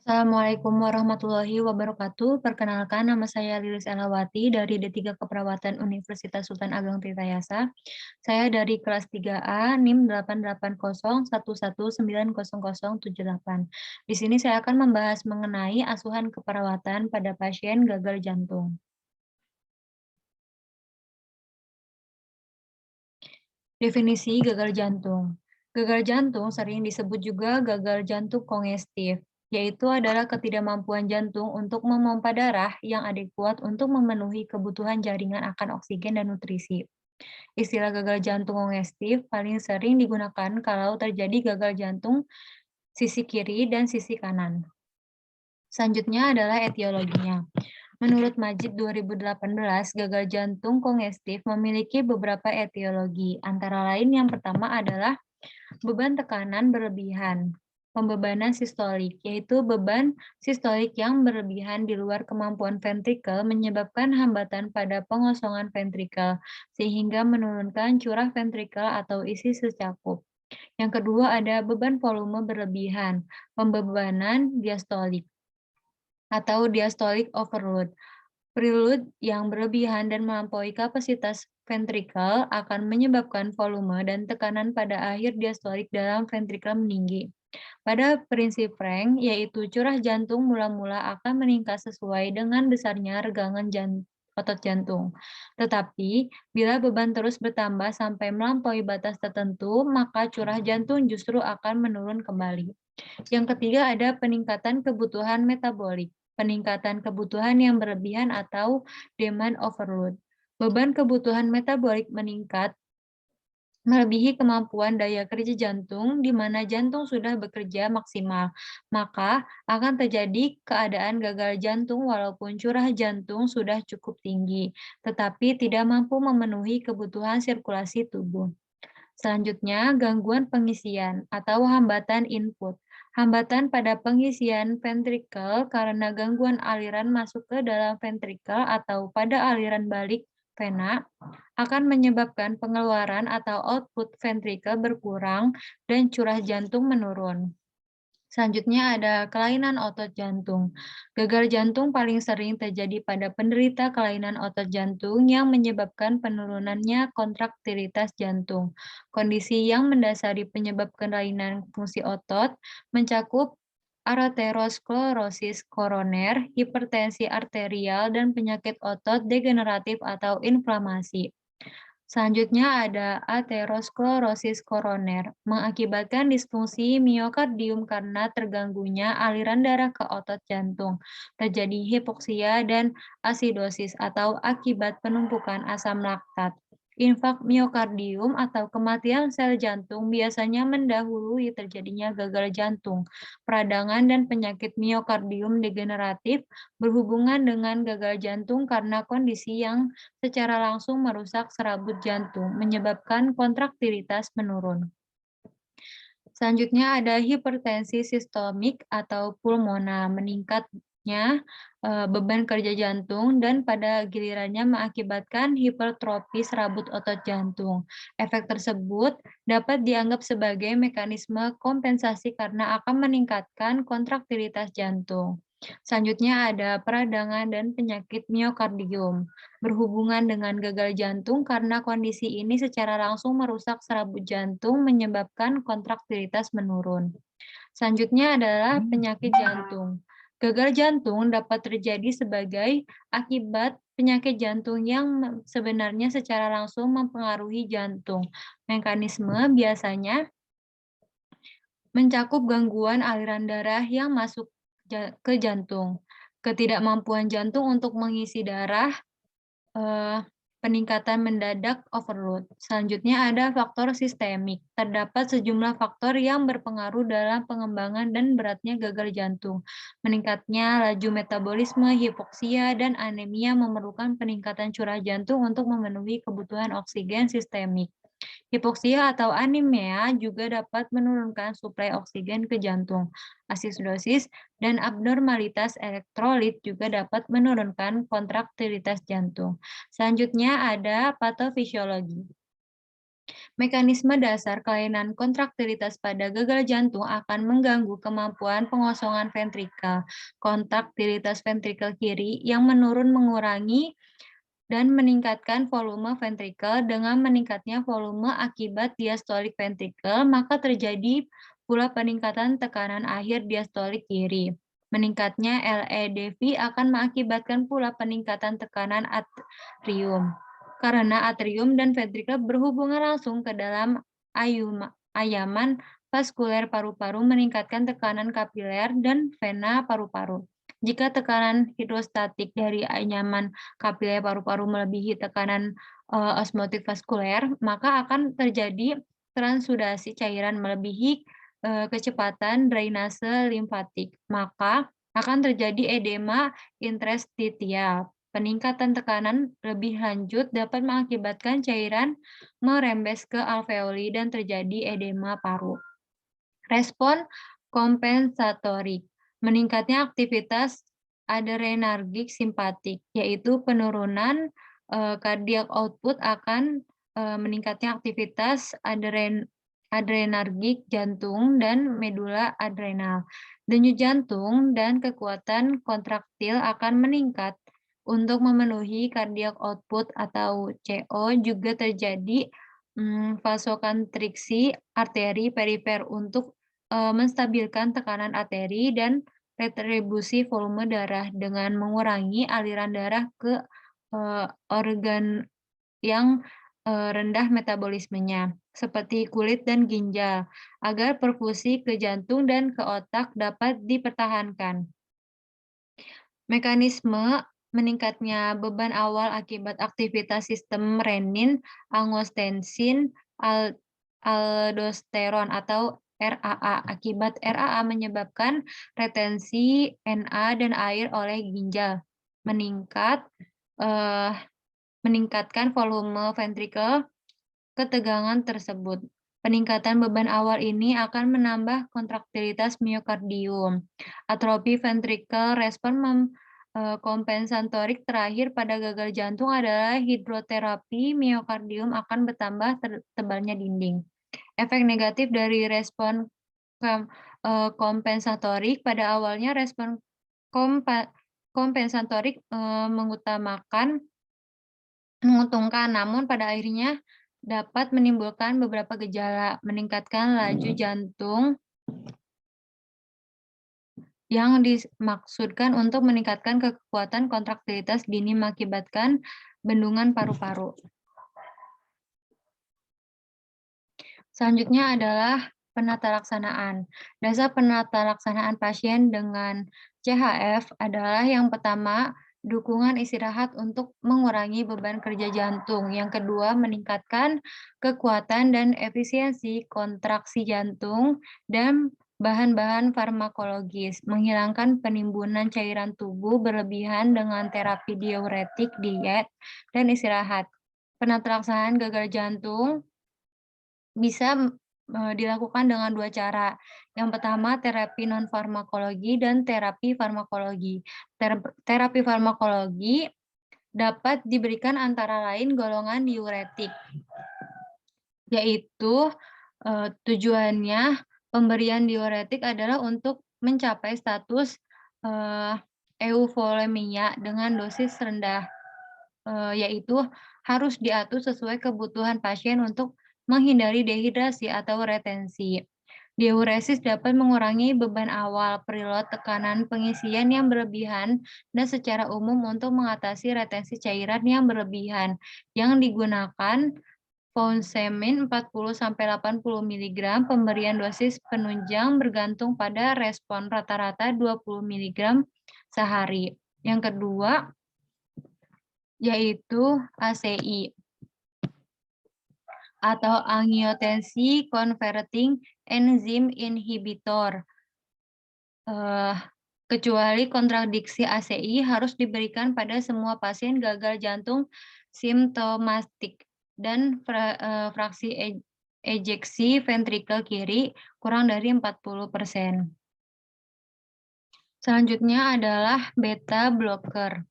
Assalamualaikum warahmatullahi wabarakatuh. Perkenalkan, nama saya Lilis Elawati dari D3 Keperawatan Universitas Sultan Ageng Tirtayasa. Saya dari kelas 3A, NIM 88011190078. Di sini saya akan membahas mengenai asuhan keperawatan pada pasien gagal jantung. Definisi gagal jantung. Gagal jantung sering disebut juga gagal jantung kongestif, yaitu adalah ketidakmampuan jantung untuk memompa darah yang adekuat untuk memenuhi kebutuhan jaringan akan oksigen dan nutrisi. Istilah gagal jantung kongestif paling sering digunakan kalau terjadi gagal jantung sisi kiri dan sisi kanan. Selanjutnya adalah etiologinya. Menurut Majid 2018, gagal jantung kongestif memiliki beberapa etiologi. Antara lain yang pertama adalah beban tekanan berlebihan. Pembebanan sistolik, yaitu beban sistolik yang berlebihan di luar kemampuan ventrikel menyebabkan hambatan pada pengosongan ventrikel, sehingga menurunkan curah ventrikel atau isi secakup. Yang kedua ada beban volume berlebihan, pembebanan diastolik atau diastolic overload. Preload yang berlebihan dan melampaui kapasitas ventrikel akan menyebabkan volume dan tekanan pada akhir diastolik dalam ventrikel meninggi. Pada prinsip Frank, yaitu curah jantung mula-mula akan meningkat sesuai dengan besarnya regangan otot jantung. Tetapi, bila beban terus bertambah sampai melampaui batas tertentu, maka curah jantung justru akan menurun kembali. Yang ketiga ada peningkatan kebutuhan metabolik. Peningkatan kebutuhan yang berlebihan atau demand overload. Beban kebutuhan metabolik meningkat melebihi kemampuan daya kerja jantung di mana jantung sudah bekerja maksimal, maka akan terjadi keadaan gagal jantung walaupun curah jantung sudah cukup tinggi, tetapi tidak mampu memenuhi kebutuhan sirkulasi tubuh. Selanjutnya, gangguan pengisian atau hambatan input. Hambatan pada pengisian ventrikel karena gangguan aliran masuk ke dalam ventrikel atau pada aliran balik vena akan menyebabkan pengeluaran atau output ventrikel berkurang dan curah jantung menurun. Selanjutnya ada kelainan otot jantung. Gagal jantung paling sering terjadi pada penderita kelainan otot jantung yang menyebabkan penurunannya kontraktilitas jantung. Kondisi yang mendasari penyebab kelainan fungsi otot mencakup aterosklerosis koroner, hipertensi arterial, dan penyakit otot degeneratif atau inflamasi. Selanjutnya ada aterosklerosis koroner, mengakibatkan disfungsi miokardium karena terganggunya aliran darah ke otot jantung, terjadi hipoksia dan asidosis atau akibat penumpukan asam laktat. Infak miokardium atau kematian sel jantung biasanya mendahului terjadinya gagal jantung. Peradangan dan penyakit miokardium degeneratif berhubungan dengan gagal jantung karena kondisi yang secara langsung merusak serabut jantung, menyebabkan kontraktilitas menurun. Selanjutnya ada hipertensi sistemik atau pulmonal, meningkatnya beban kerja jantung dan pada gilirannya mengakibatkan hipertrofi serabut otot jantung. Efek tersebut dapat dianggap sebagai mekanisme kompensasi karena akan meningkatkan kontraktilitas jantung. Selanjutnya ada peradangan dan penyakit miokardium berhubungan dengan gagal jantung karena kondisi ini secara langsung merusak serabut jantung menyebabkan kontraktilitas menurun. Selanjutnya adalah penyakit jantung. Gagal jantung dapat terjadi sebagai akibat penyakit jantung yang sebenarnya secara langsung mempengaruhi jantung. Mekanisme biasanya mencakup gangguan aliran darah yang masuk ke jantung, ketidakmampuan jantung untuk mengisi darah, peningkatan mendadak overload. Selanjutnya ada faktor sistemik. Terdapat sejumlah faktor yang berpengaruh dalam pengembangan dan beratnya gagal jantung. Meningkatnya laju metabolisme, hipoksia, dan anemia memerlukan peningkatan curah jantung untuk memenuhi kebutuhan oksigen sistemik. Hipoksia atau anemia juga dapat menurunkan suplai oksigen ke jantung. Asidosis dan abnormalitas elektrolit juga dapat menurunkan kontraktilitas jantung. Selanjutnya ada patofisiologi. Mekanisme dasar kelainan kontraktilitas pada gagal jantung akan mengganggu kemampuan pengosongan ventrikel. Kontraktilitas ventrikel kiri yang menurun mengurangi dan meningkatkan volume ventrikel. Dengan meningkatnya volume akibat diastolik ventrikel, maka terjadi pula peningkatan tekanan akhir diastolik kiri. Meningkatnya LEDV akan mengakibatkan pula peningkatan tekanan atrium. Karena atrium dan ventrikel berhubungan langsung ke dalam ayaman vaskuler paru-paru, meningkatkan tekanan kapiler dan vena paru-paru. Jika tekanan hidrostatik dari anyaman kapiler paru-paru melebihi tekanan osmotik vaskuler, maka akan terjadi transudasi cairan melebihi kecepatan drainase limfatik. Maka akan terjadi edema interstitial. Peningkatan tekanan lebih lanjut dapat mengakibatkan cairan merembes ke alveoli dan terjadi edema paru. Respon kompensatorik. Meningkatnya aktivitas adrenergik simpatik, yaitu penurunan cardiac output akan meningkatnya aktivitas adrenergik jantung dan medula adrenal. Denyut jantung dan kekuatan kontraktil akan meningkat. Untuk memenuhi cardiac output atau CO juga terjadi vasokonstriksi arteri perifer untuk menstabilkan tekanan arteri dan retribusi volume darah dengan mengurangi aliran darah ke organ yang rendah metabolismenya, seperti kulit dan ginjal, agar perfusi ke jantung dan ke otak dapat dipertahankan. Mekanisme meningkatnya beban awal akibat aktivitas sistem renin, angiotensin, aldosteron atau RAA. Akibat RAA menyebabkan retensi Na dan air oleh ginjal, meningkatkan volume ventrikel. Ketegangan tersebut. Peningkatan beban awal ini akan menambah kontraktilitas miokardium. Atrofi ventrikel. Respon kompensatorik terakhir pada gagal jantung adalah hidroterapi miokardium akan bertambah tebalnya dinding. Efek negatif dari respon kompensatorik. Pada awalnya respon kompensatorik menguntungkan, namun pada akhirnya dapat menimbulkan beberapa gejala, meningkatkan laju jantung yang dimaksudkan untuk meningkatkan kekuatan kontraktilitas dini mengakibatkan bendungan paru-paru. Selanjutnya adalah penata laksanaan. Dasar penata laksanaan pasien dengan CHF adalah yang pertama, dukungan istirahat untuk mengurangi beban kerja jantung. Yang kedua, meningkatkan kekuatan dan efisiensi kontraksi jantung dan bahan-bahan farmakologis, menghilangkan penimbunan cairan tubuh berlebihan dengan terapi diuretik, diet, dan istirahat. Penata laksanaan gagal jantung bisa dilakukan dengan dua cara. Yang pertama, terapi non-farmakologi dan terapi farmakologi. Terapi farmakologi dapat diberikan antara lain golongan diuretik, yaitu tujuannya pemberian diuretik adalah untuk mencapai status euvolemia dengan dosis rendah, yaitu harus diatur sesuai kebutuhan pasien untuk menghindari dehidrasi atau retensi. Diuresis dapat mengurangi beban awal, preload, tekanan pengisian yang berlebihan, dan secara umum untuk mengatasi retensi cairan yang berlebihan. Yang digunakan Furosemid 40–80 mg, pemberian dosis penunjang bergantung pada respon rata-rata 20 mg sehari. Yang kedua, yaitu ACI atau angiotensin converting enzyme inhibitor. Kecuali kontradiksi ACI harus diberikan pada semua pasien gagal jantung simptomatik dan fraksi ejeksi ventrikel kiri kurang dari 40%. Selanjutnya adalah beta blocker.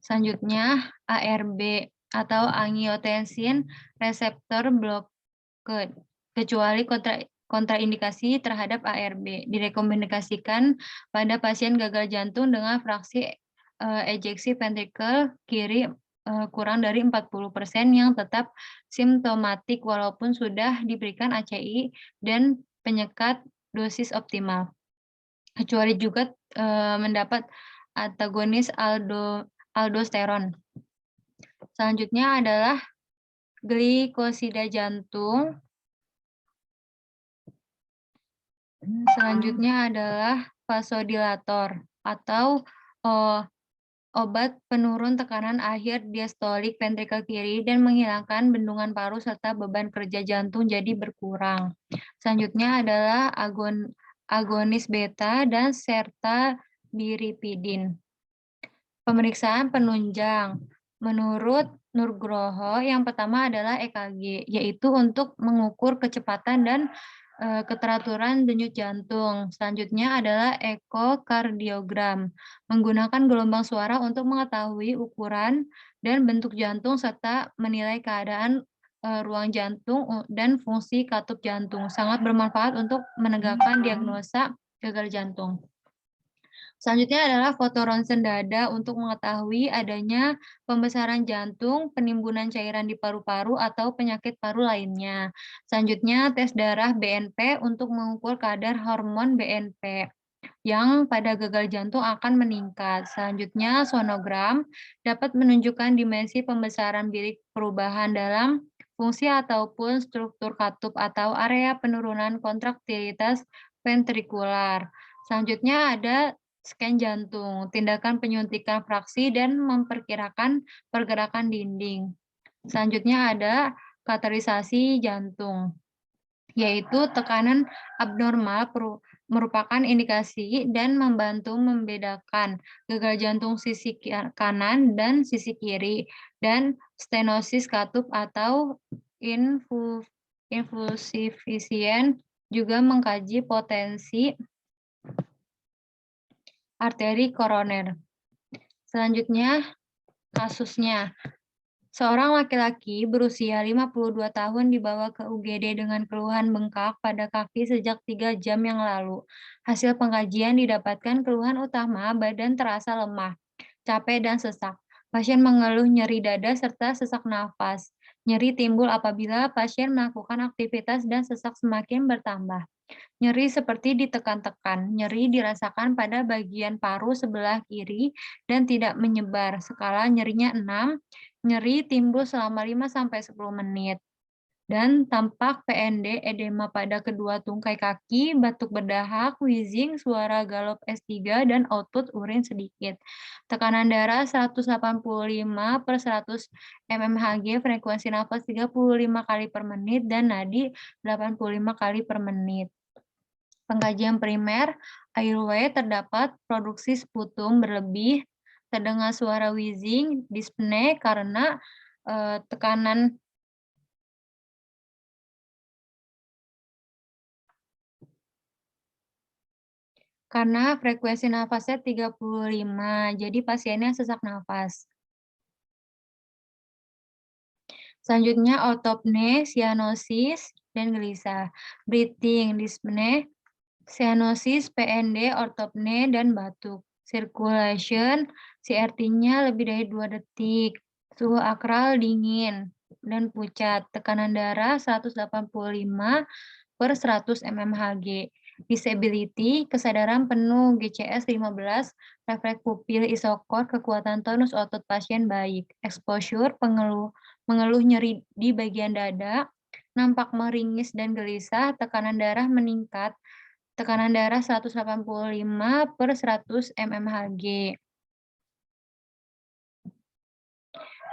Selanjutnya ARB atau angiotensin reseptor blockade, kecuali kontraindikasi terhadap ARB. Direkomendasikan pada pasien gagal jantung dengan fraksi ejeksi ventrikel kiri kurang dari 40% yang tetap simptomatik walaupun sudah diberikan ACI dan penyekat dosis optimal. Kecuali juga mendapat antagonis aldosteron. Selanjutnya adalah glikosida jantung. Selanjutnya adalah vasodilator atau obat penurun tekanan akhir diastolik ventrikel kiri dan menghilangkan bendungan paru serta beban kerja jantung jadi berkurang. Selanjutnya adalah agonis beta dan serta biripidin. Pemeriksaan penunjang. Menurut Nugroho, yang pertama adalah EKG, yaitu untuk mengukur kecepatan dan keteraturan denyut jantung. Selanjutnya adalah ekokardiogram, menggunakan gelombang suara untuk mengetahui ukuran dan bentuk jantung serta menilai keadaan ruang jantung dan fungsi katup jantung. Sangat bermanfaat untuk menegakkan diagnosa gagal jantung. Selanjutnya adalah foto ronsen dada untuk mengetahui adanya pembesaran jantung, penimbunan cairan di paru-paru, atau penyakit paru lainnya. Selanjutnya tes darah BNP untuk mengukur kadar hormon BNP yang pada gagal jantung akan meningkat. Selanjutnya sonogram dapat menunjukkan dimensi pembesaran bilik perubahan dalam fungsi ataupun struktur katup atau area penurunan kontraktilitas ventrikular. Selanjutnya ada scan jantung, tindakan penyuntikan fraksi dan memperkirakan pergerakan dinding. Selanjutnya ada kateterisasi jantung, yaitu tekanan abnormal merupakan indikasi dan membantu membedakan gagal jantung sisi kanan dan sisi kiri, dan stenosis katup atau infusifisien juga mengkaji potensi arteri koroner. Selanjutnya, kasusnya. Seorang laki-laki berusia 52 tahun dibawa ke UGD dengan keluhan bengkak pada kaki sejak 3 jam yang lalu. Hasil pengkajian didapatkan keluhan utama badan terasa lemah, capek dan sesak. Pasien mengeluh nyeri dada serta sesak nafas. Nyeri timbul apabila pasien melakukan aktivitas dan sesak semakin bertambah. Nyeri seperti ditekan-tekan. Nyeri dirasakan pada bagian paru sebelah kiri dan tidak menyebar. Skala nyerinya 6, nyeri timbul selama 5-10 menit. Dan tampak PND, edema pada kedua tungkai kaki, batuk berdahak, wheezing, suara galop S3, dan output urin sedikit. Tekanan darah 185/100 mmHg, frekuensi nafas 35 kali per menit, dan nadi 85 kali per menit. Pengkajian primer, airway terdapat produksi sputum berlebih, terdengar suara wheezing, dyspnea karena tekanan karena frekuensi nafasnya 35, jadi pasiennya sesak nafas. Selanjutnya autopne, cyanosis, dan gelisah. Breathing, dyspnea, cyanosis, PND, ortopne, dan batuk. Circulation, CRT-nya lebih dari 2 detik. Suhu akral dingin dan pucat. Tekanan darah 185/100 mmHg. Disability, kesadaran penuh, GCS 15, refleks pupil isokor, kekuatan tonus otot pasien baik. Exposure, mengeluh nyeri di bagian dada, nampak meringis dan gelisah, tekanan darah meningkat, tekanan darah 185/100 mmHg.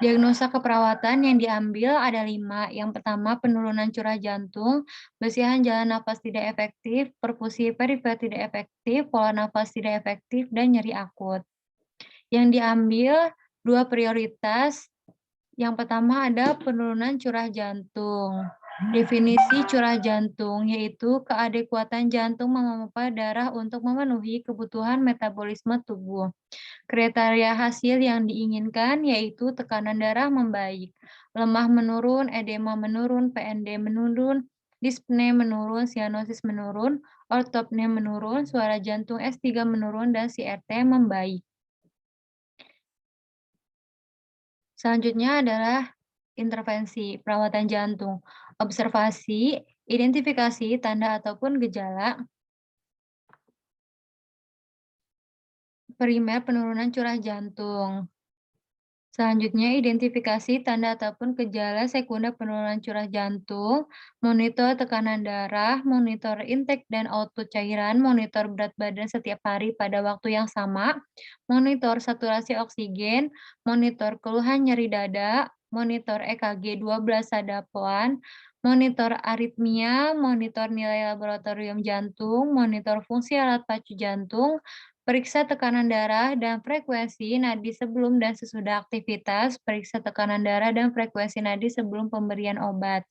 Diagnosa keperawatan yang diambil ada 5. Yang pertama, penurunan curah jantung, besihan jalan nafas tidak efektif, perfusi perifer tidak efektif, pola nafas tidak efektif, dan nyeri akut. Yang diambil 2 prioritas. Yang pertama ada penurunan curah jantung. Definisi curah jantung yaitu keadekuatan jantung memompa darah untuk memenuhi kebutuhan metabolisme tubuh. Kriteria hasil yang diinginkan yaitu tekanan darah membaik, lemah menurun, edema menurun, PND menurun, dispne menurun, sianosis menurun, ortopne menurun, suara jantung S3 menurun, dan CRT membaik. Selanjutnya adalah intervensi perawatan jantung, observasi, identifikasi tanda ataupun gejala primer penurunan curah jantung. Selanjutnya, identifikasi tanda ataupun gejala sekunder penurunan curah jantung, monitor tekanan darah, monitor intake dan output cairan, monitor berat badan setiap hari pada waktu yang sama, monitor saturasi oksigen, monitor keluhan nyeri dada, monitor EKG 12 sadapoan, monitor aritmia, monitor nilai laboratorium jantung, monitor fungsi alat pacu jantung, periksa tekanan darah dan frekuensi nadi sebelum dan sesudah aktivitas, periksa tekanan darah dan frekuensi nadi sebelum pemberian obat.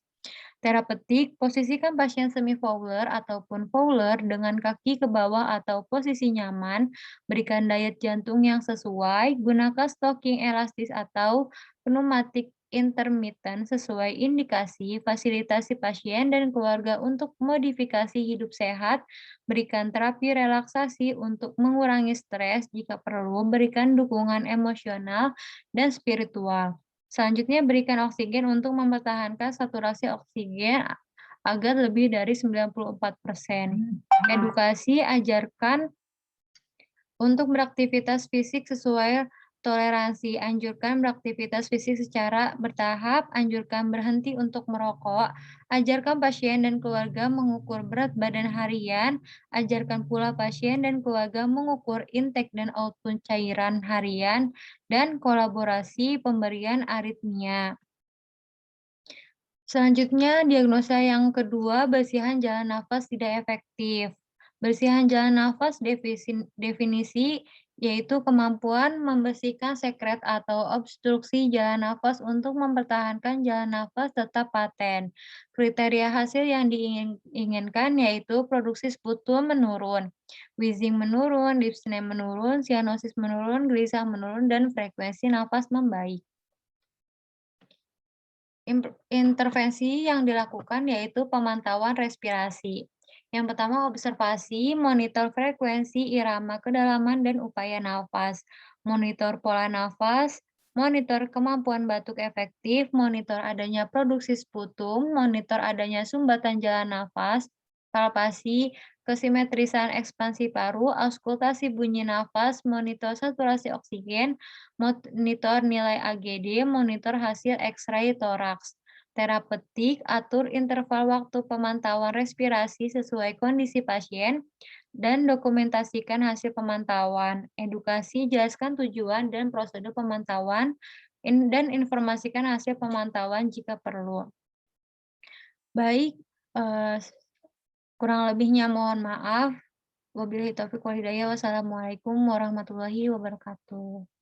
Terapeutik, posisikan pasien semi-fowler ataupun fowler dengan kaki ke bawah atau posisi nyaman, berikan diet jantung yang sesuai, gunakan stocking elastis atau pneumatik intermittent sesuai indikasi, fasilitasi pasien dan keluarga untuk modifikasi hidup sehat, berikan terapi relaksasi untuk mengurangi stres jika perlu, berikan dukungan emosional dan spiritual. Selanjutnya, berikan oksigen untuk mempertahankan saturasi oksigen agar lebih dari 94%. Edukasi, ajarkan untuk beraktivitas fisik sesuai toleransi. Anjurkan beraktivitas fisik secara bertahap, anjurkan berhenti untuk merokok, ajarkan pasien dan keluarga mengukur berat badan harian, ajarkan pula pasien dan keluarga mengukur intake dan output cairan harian, dan kolaborasi pemberian aritmia. Selanjutnya, diagnosa yang kedua, bersihan jalan nafas tidak efektif. Bersihan jalan nafas definisi yaitu kemampuan membersihkan sekret atau obstruksi jalan nafas untuk mempertahankan jalan nafas tetap paten. Kriteria hasil yang diinginkan yaitu produksi sputum menurun, wheezing menurun, dyspnea menurun, sianosis menurun, gelisah menurun, dan frekuensi nafas membaik. Intervensi yang dilakukan yaitu pemantauan respirasi. Yang pertama, observasi, monitor frekuensi, irama kedalaman, dan upaya nafas. Monitor pola nafas, monitor kemampuan batuk efektif, monitor adanya produksi sputum, monitor adanya sumbatan jalan nafas, palpasi, kesimetrisan ekspansi paru, auskultasi bunyi nafas, monitor saturasi oksigen, monitor nilai AGD, monitor hasil X-ray toraks. Terapeutik, atur interval waktu pemantauan respirasi sesuai kondisi pasien, dan dokumentasikan hasil pemantauan. Edukasi, jelaskan tujuan dan prosedur pemantauan, dan informasikan hasil pemantauan jika perlu. Baik, eh, kurang lebihnya mohon maaf. Wabillahi taufiq wal hidayah. Wassalamualaikum warahmatullahi wabarakatuh.